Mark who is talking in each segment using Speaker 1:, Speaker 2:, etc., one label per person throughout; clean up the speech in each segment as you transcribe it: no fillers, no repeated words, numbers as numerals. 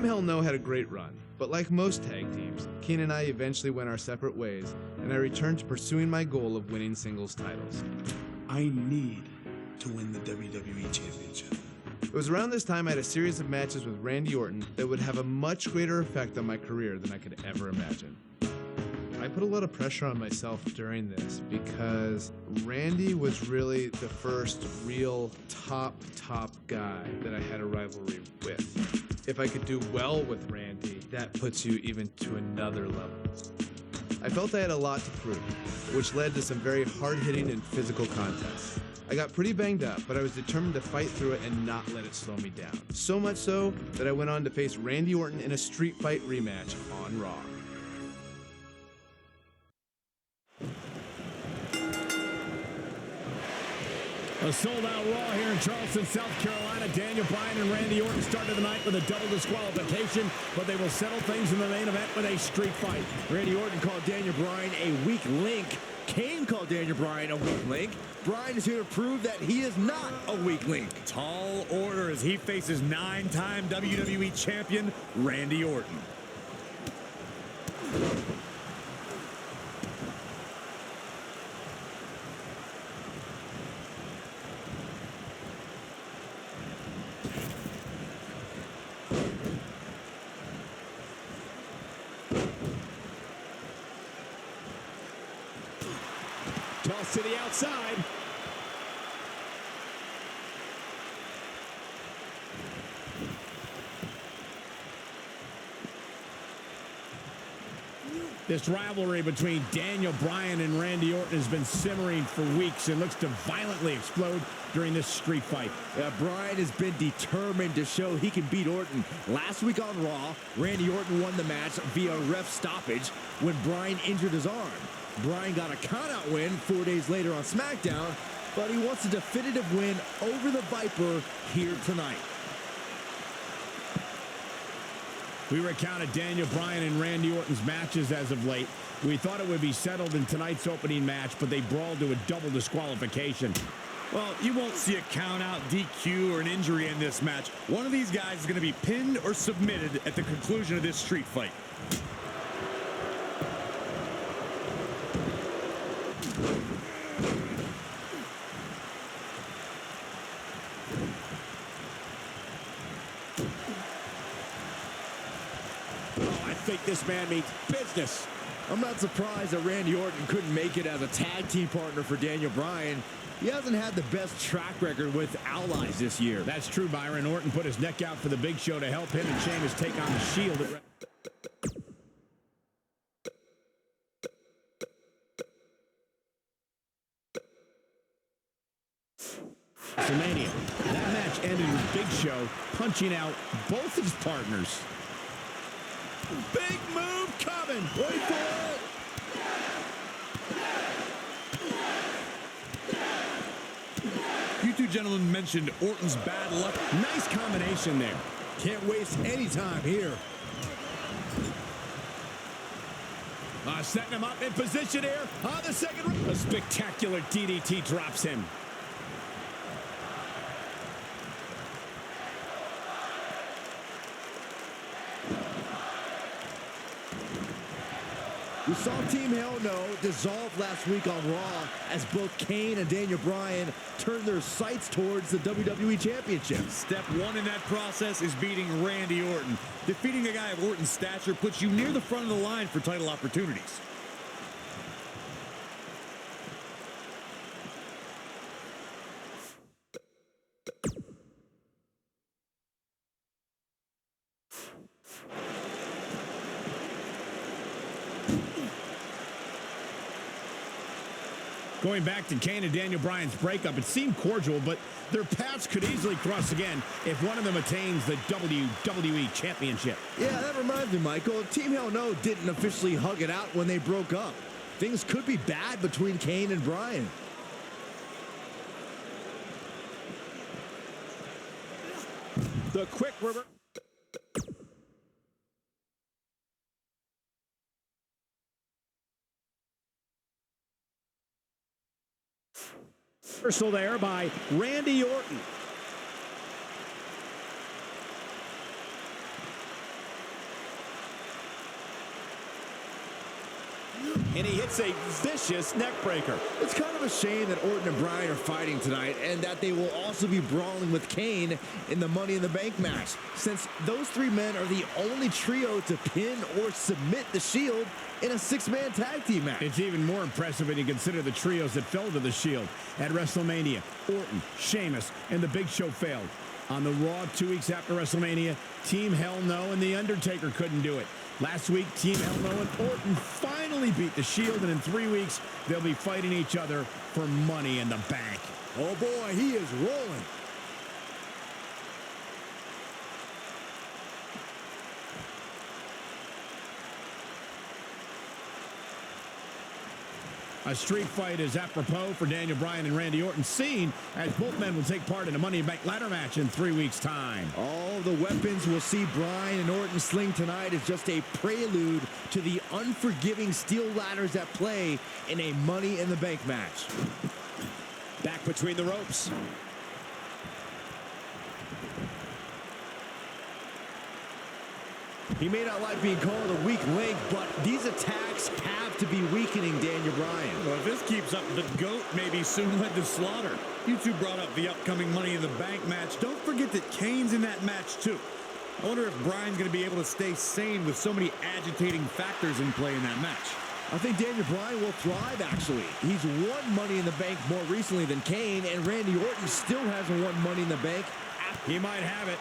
Speaker 1: Team Hell No had a great run, but like most tag teams, Kane and I eventually went our separate ways, and I returned to pursuing my goal of winning singles titles.
Speaker 2: I need to win the WWE Championship.
Speaker 1: It was around this time I had a series of matches with Randy Orton that would have a much greater effect on my career than I could ever imagine. I put a lot of pressure on myself during this because Randy was really the first real top guy that I had a rivalry with. If I could do well with Randy, that puts you even to another level. I felt I had a lot to prove, which led to some very hard-hitting and physical contests. I got pretty banged up, but I was determined to fight through it and not let it slow me down. So much so that I went on to face Randy Orton in a street fight rematch on Raw.
Speaker 3: A sold-out Raw here in Charleston, South Carolina. Daniel Bryan and Randy Orton started the night with a double disqualification, but they will settle things in the main event with a street fight.
Speaker 4: Randy Orton called Daniel Bryan a weak link. Kane called Daniel Bryan a weak link. Bryan is here to prove that he is not a weak link.
Speaker 5: Tall order as he faces 9-time WWE champion Randy Orton.
Speaker 3: Toss to the outside. This rivalry between Daniel Bryan and Randy Orton has been simmering for weeks and looks to violently explode during this street fight.
Speaker 4: Bryan has been determined to show he can beat Orton. Last week on Raw, Randy Orton won the match via ref stoppage when Bryan injured his arm. Bryan got a countout win 4 days later on SmackDown, but he wants a definitive win over the Viper here tonight.
Speaker 3: We recounted Daniel Bryan and Randy Orton's matches as of late. We thought it would be settled in tonight's opening match, but they brawled to a double disqualification.
Speaker 5: Well, you won't see a count-out, DQ, or an injury in this match. One of these guys is going to be pinned or submitted at the conclusion of this street fight.
Speaker 3: I think this man means business.
Speaker 4: I'm not surprised that Randy Orton couldn't make it as a tag team partner for Daniel Bryan. He hasn't had the best track record with allies this year.
Speaker 3: That's true, Byron. Orton put his neck out for the Big Show to help him and Sheamus take on the Shield. WrestleMania. That match ended with Big Show punching out both his partners. Big move coming. Wait for it.
Speaker 5: You two gentlemen mentioned Orton's bad luck.
Speaker 3: Nice combination there.
Speaker 4: Can't waste any time here.
Speaker 3: Setting him up in position here on the second round. A spectacular DDT drops him.
Speaker 4: We saw Team Hell No dissolve last week on Raw as both Kane and Daniel Bryan turned their sights towards the WWE Championship.
Speaker 5: Step one in that process is beating Randy Orton. Defeating a guy of Orton's stature puts you near the front of the line for title opportunities.
Speaker 3: Going back to Kane and Daniel Bryan's breakup, it seemed cordial, but their paths could easily cross again if one of them attains the WWE Championship.
Speaker 4: Yeah, that reminds me, Michael. Team Hell No didn't officially hug it out when they broke up. Things could be bad between Kane and Bryan.
Speaker 3: The quick reverse. Reversal there by Randy Orton. and he hits a vicious neck breaker.
Speaker 4: It's kind of a shame that Orton and Bryan are fighting tonight and that they will also be brawling with Kane in the Money in the Bank match, since those three men are the only trio to pin or submit the Shield in a six-man tag team match.
Speaker 3: It's even more impressive when you consider the trios that fell to the Shield. At WrestleMania, Orton, Sheamus, and The Big Show failed. On the Raw 2 weeks after WrestleMania, Team Hell No and The Undertaker couldn't do it. Last week, Team Hell No and Orton finally beat the Shield, and in 3 weeks, they'll be fighting each other for Money in the Bank.
Speaker 4: Oh boy, he is rolling.
Speaker 3: A street fight is apropos for Daniel Bryan and Randy Orton, seen as both men will take part in a Money in the Bank ladder match in 3 weeks' time.
Speaker 4: All the weapons we'll see Bryan and Orton sling tonight is just a prelude to the unforgiving steel ladders at play in a Money in the Bank match.
Speaker 3: Back between the ropes.
Speaker 4: He may not like being called a weak link, but these attacks have to be weakening Daniel Bryan.
Speaker 5: Well, if this keeps up, the GOAT may be soon led to slaughter. You two brought up the upcoming Money in the Bank match. Don't forget that Kane's in that match, too. I wonder if Bryan's going to be able to stay sane with so many agitating factors in play in that match.
Speaker 4: I think Daniel Bryan will thrive, actually. He's won Money in the Bank more recently than Kane, and Randy Orton still hasn't won Money in the Bank.
Speaker 3: He might have it.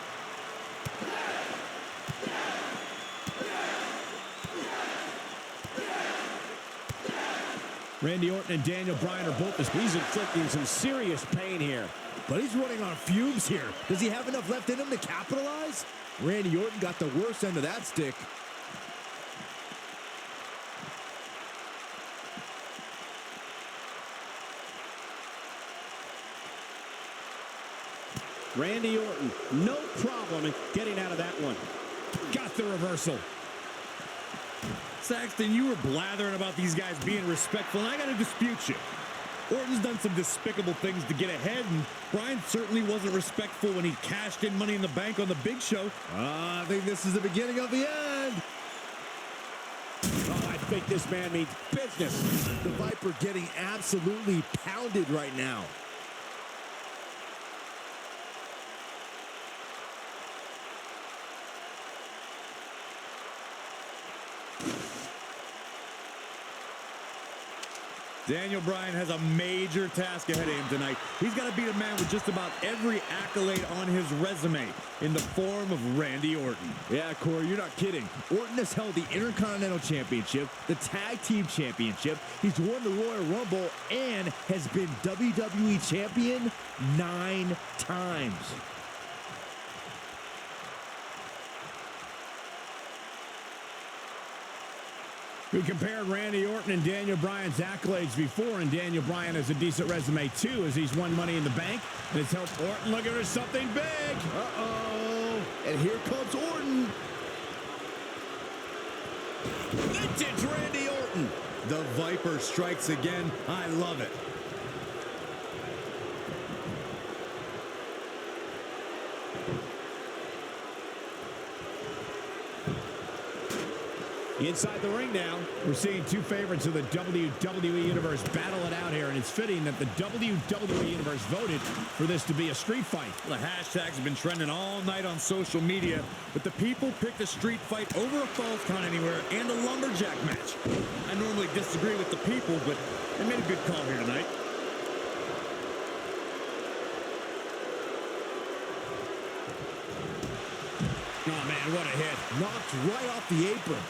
Speaker 3: Randy Orton and Daniel Bryan are both, he's inflicting some serious pain here.
Speaker 4: But he's running on fumes here. Does he have enough left in him to capitalize? Randy Orton got the worst end of that stick.
Speaker 3: Randy Orton, no problem in getting out of that one. Got the reversal.
Speaker 5: Saxton, you were blathering about these guys being respectful, and I got to dispute you. Orton's done some despicable things to get ahead, and Bryan certainly wasn't respectful when he cashed in Money in the Bank on the Big Show.
Speaker 4: I think this is the beginning of the end.
Speaker 3: Oh, I think this man means business.
Speaker 4: The Viper getting absolutely pounded right now.
Speaker 5: Daniel Bryan has a major task ahead of him tonight. He's got to beat a man with just about every accolade on his resume in the form of Randy Orton.
Speaker 4: Yeah, Corey, you're not kidding. Orton has held the Intercontinental Championship, the Tag Team Championship. He's won the Royal Rumble and has been WWE Champion 9 times.
Speaker 3: We compared Randy Orton and Daniel Bryan's accolades before, and Daniel Bryan has a decent resume, too, as he's won Money in the Bank, and it's helped Orton looking for something big.
Speaker 4: Uh-oh. And here comes Orton.
Speaker 3: Vintage Randy Orton.
Speaker 5: The Viper strikes again. I love it.
Speaker 3: Inside the ring now, we're seeing two favorites of the WWE Universe battle it out here, and it's fitting that the WWE Universe voted for this to be a street fight.
Speaker 5: The hashtags have been trending all night on social media, but the people picked a street fight over a Falls Count Anywhere and a lumberjack match. I normally disagree with the people, but they made a good call here tonight.
Speaker 3: Oh, man, what a hit.
Speaker 4: Knocked right off the apron.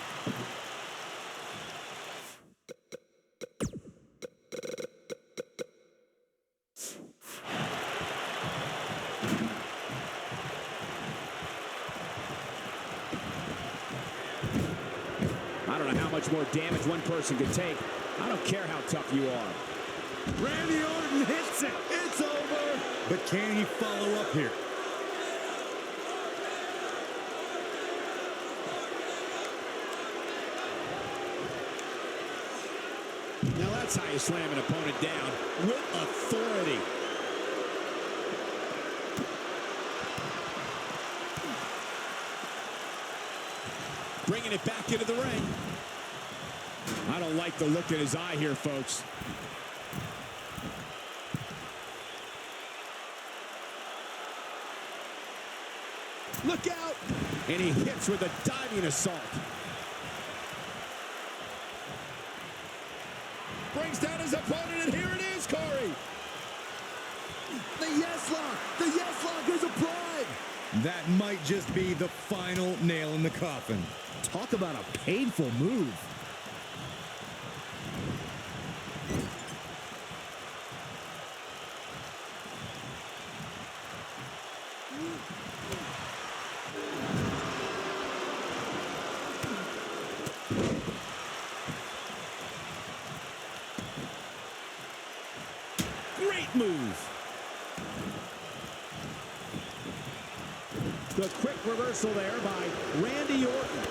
Speaker 3: I don't know how much more damage one person could take. I don't care how tough you are.
Speaker 5: Randy Orton hits it. It's over. But can he follow up here?
Speaker 3: Now that's how you slam an opponent down, with authority. Bringing it back into the ring. I don't like the look in his eye here, folks. Look out! And he hits with a diving assault. Brings down his opponent, and here it is, Corey.
Speaker 4: The yes lock! The yes lock is applied!
Speaker 5: That might just be the final nail in the coffin.
Speaker 4: Talk about a painful move.
Speaker 3: Great move. The quick reversal there by Randy Orton.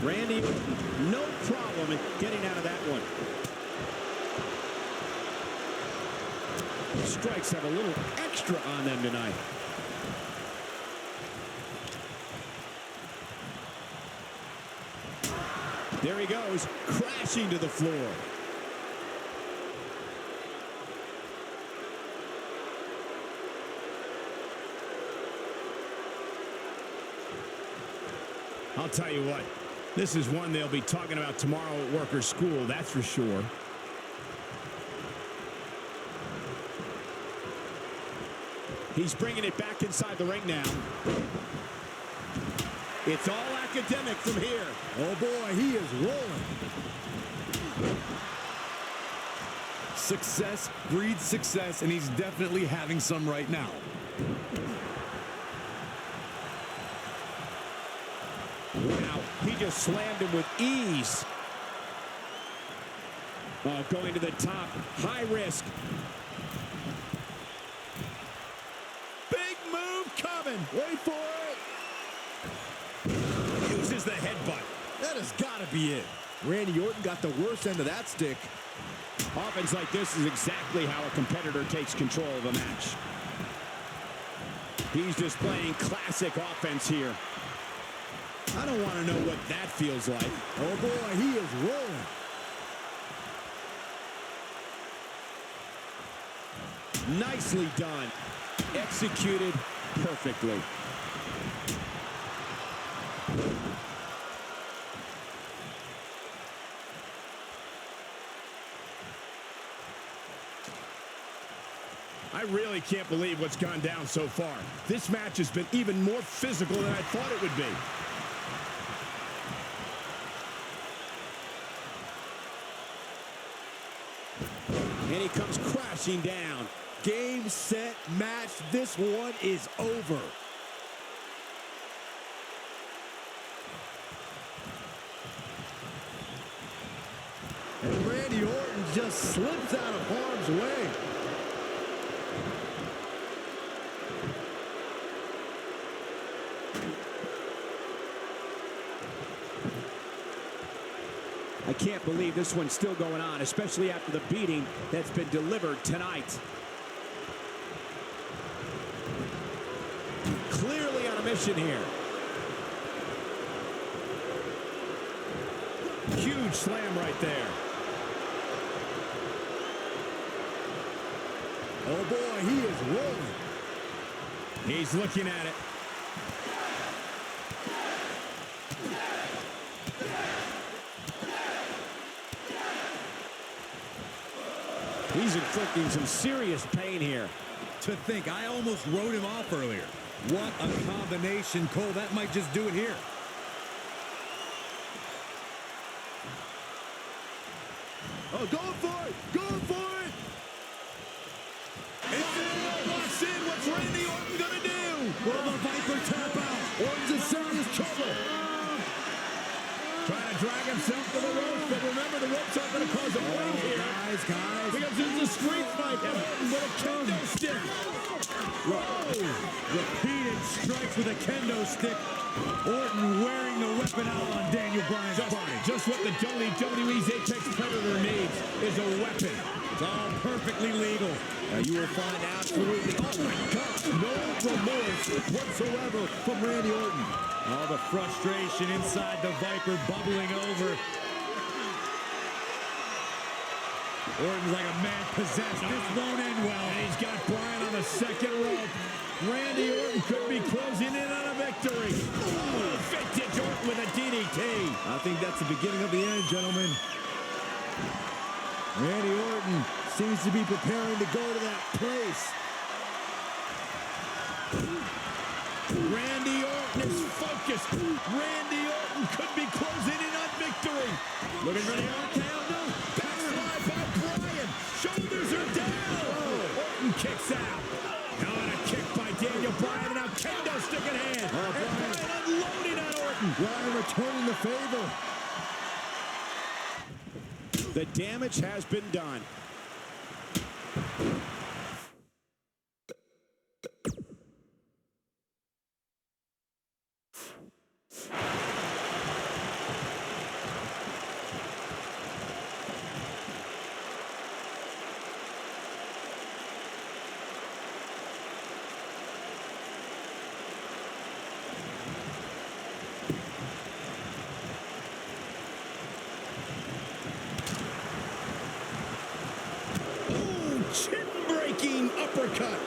Speaker 3: Randy, no problem in getting out of that one. Strikes have a little extra on them tonight. There he goes, crashing to the floor. I'll tell you what, this is one they'll be talking about tomorrow at work or school, that's for sure. He's bringing it back inside the ring now. It's all academic from here.
Speaker 4: Oh boy, he is rolling.
Speaker 5: Success breeds success, and he's definitely having some right now.
Speaker 3: Wow, he just slammed him with ease. Oh, going to the top, high risk. Big move coming.
Speaker 4: Wait for it.
Speaker 3: Uses the headbutt.
Speaker 4: That has got to be it. Randy Orton got the worst end of that stick.
Speaker 3: Offense like this is exactly how a competitor takes control of a match. He's displaying classic offense here. I don't want to know what that feels like.
Speaker 4: Oh boy, he is rolling.
Speaker 3: Nicely done. Executed perfectly. I really can't believe what's gone down so far. This match has been even more physical than I thought it would be. And he comes crashing down.
Speaker 4: Game, set, match. This one is over. And Randy Orton just slips out of harm's way.
Speaker 3: I can't believe this one's still going on, especially after the beating that's been delivered tonight. Clearly on a mission here. Huge slam right there.
Speaker 4: Oh boy, he is rolling.
Speaker 3: He's looking at it. He's inflicting some serious pain here.
Speaker 5: To think, I almost wrote him off earlier. What a combination, Cole. That might just do it here.
Speaker 4: Oh, going for it! Going for it!
Speaker 3: And walks in. What's Randy Orton gonna do?
Speaker 4: Will the Viper tap out? Orton's in serious trouble.
Speaker 3: Trying to drag himself to the ropes, but remember the ropes aren't going to cause a break here.
Speaker 4: Guys.
Speaker 3: Because it's a street fight, and Orton with a kendo stick.
Speaker 5: Whoa. Repeated strikes with a kendo stick. Orton wearing the weapon out on Daniel Bryan's body.
Speaker 3: Just what the WWE's Apex Predator needs is a weapon.
Speaker 5: It's all perfectly legal.
Speaker 4: Now you will find absolutely, oh my God, no remorse whatsoever from Randy Orton.
Speaker 5: All the frustration inside the Viper bubbling over. Orton's like a man possessed. This won't end well.
Speaker 3: And he's got Bryan on the second rope. Randy Orton could be closing in on a victory. Ooh, vintage Orton with a DDT.
Speaker 4: I think that's the beginning of the end, gentlemen. Randy Orton seems to be preparing to go to that place.
Speaker 3: Randy Orton is focused. Randy Orton could be closing in on victory.
Speaker 5: Looking for the RKO. No.
Speaker 3: Backslide by Bryan. Shoulders are down. Orton kicks out. Now on a kick by Daniel Bryan. And now kendo stick in hand. And Bryan unloading on Orton.
Speaker 4: Bryan returning the favor.
Speaker 3: The damage has been done. Chin-breaking uppercut.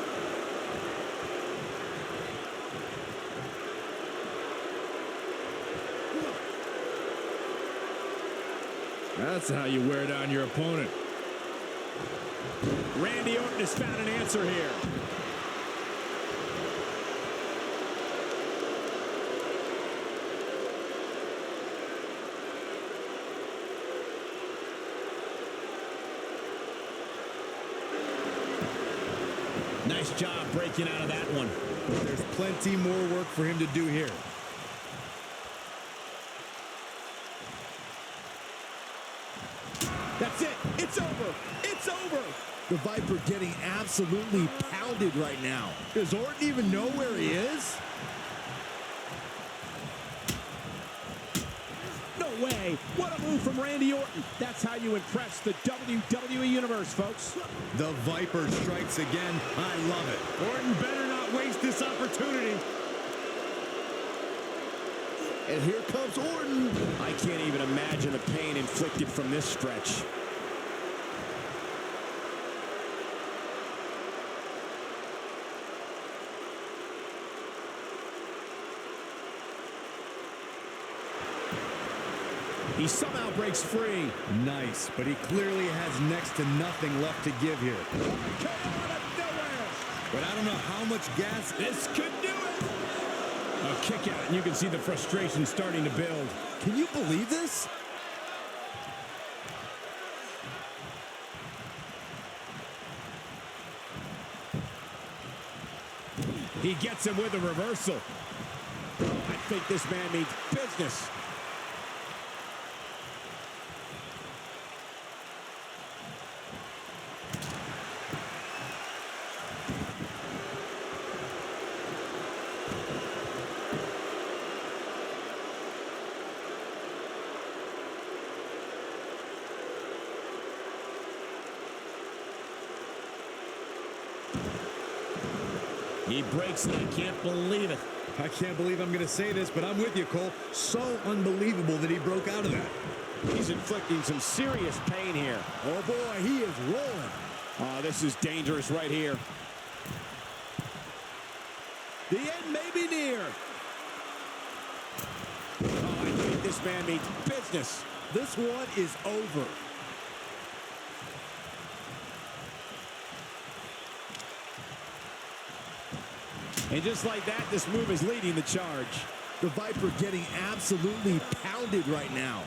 Speaker 4: That's how you wear down your opponent.
Speaker 3: Randy Orton has found an answer here. Nice job breaking out of that one.
Speaker 5: There's plenty more work for him to do here.
Speaker 3: That's it. It's over. It's over.
Speaker 4: The Viper getting absolutely pounded right now. Does Orton even know where he is?
Speaker 3: No way. What a move from Randy Orton. That's how you impress the WWE Universe, folks.
Speaker 5: The Viper strikes again. I love it. Orton better not waste this opportunity.
Speaker 4: And here comes Orton.
Speaker 3: I can't even imagine the pain inflicted from this stretch. He somehow breaks free.
Speaker 5: Nice, but he clearly has next to nothing left to give here. But I don't know how much gas.
Speaker 3: This could do it. A kick out, and you can see the frustration starting to build.
Speaker 4: Can you believe this?
Speaker 3: He gets him with a reversal. I think this man means business. He breaks it. I can't believe it.
Speaker 5: I can't believe I'm going to say this, but I'm with you, Cole. So unbelievable that he broke out of that.
Speaker 3: He's inflicting some serious pain here.
Speaker 4: Oh, boy, he is rolling.
Speaker 3: Oh, this is dangerous right here. The end may be near. Oh, I think this man means business.
Speaker 4: This one is over.
Speaker 3: And just like that, this move is leading the charge.
Speaker 4: The Viper getting absolutely pounded right now.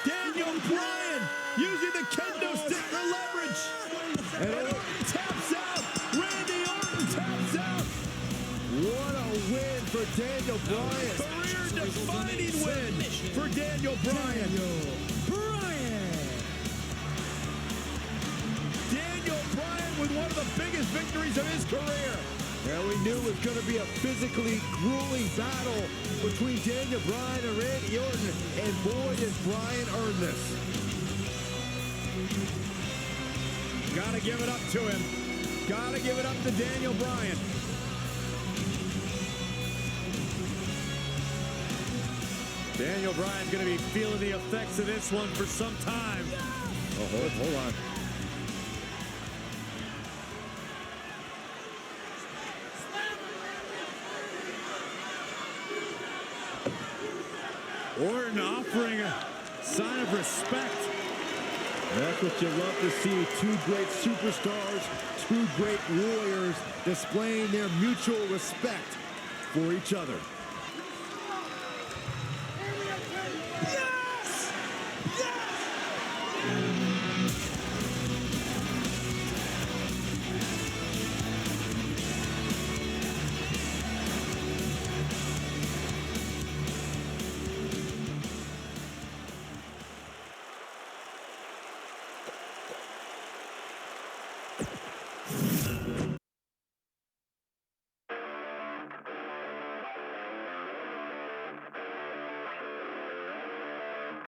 Speaker 3: Daniel Bryan using the kendo stick for leverage. And Orton taps out. Randy Orton taps out.
Speaker 4: What a win for Daniel Bryan.
Speaker 3: Career-defining win for Daniel Bryan. Daniel Bryan with one of the biggest victories of his career.
Speaker 4: And we knew it was going to be a physically grueling battle between Daniel Bryan and Randy Orton. And boy, did Bryan earn this.
Speaker 3: Gotta give it up to him. Gotta give it up to Daniel Bryan.
Speaker 5: Daniel Bryan's going to be feeling the effects of this one for some time.
Speaker 4: Oh, hold on.
Speaker 5: Orton offering a sign of respect.
Speaker 4: That's what you love to see. Two great superstars, two great warriors displaying their mutual respect for each other.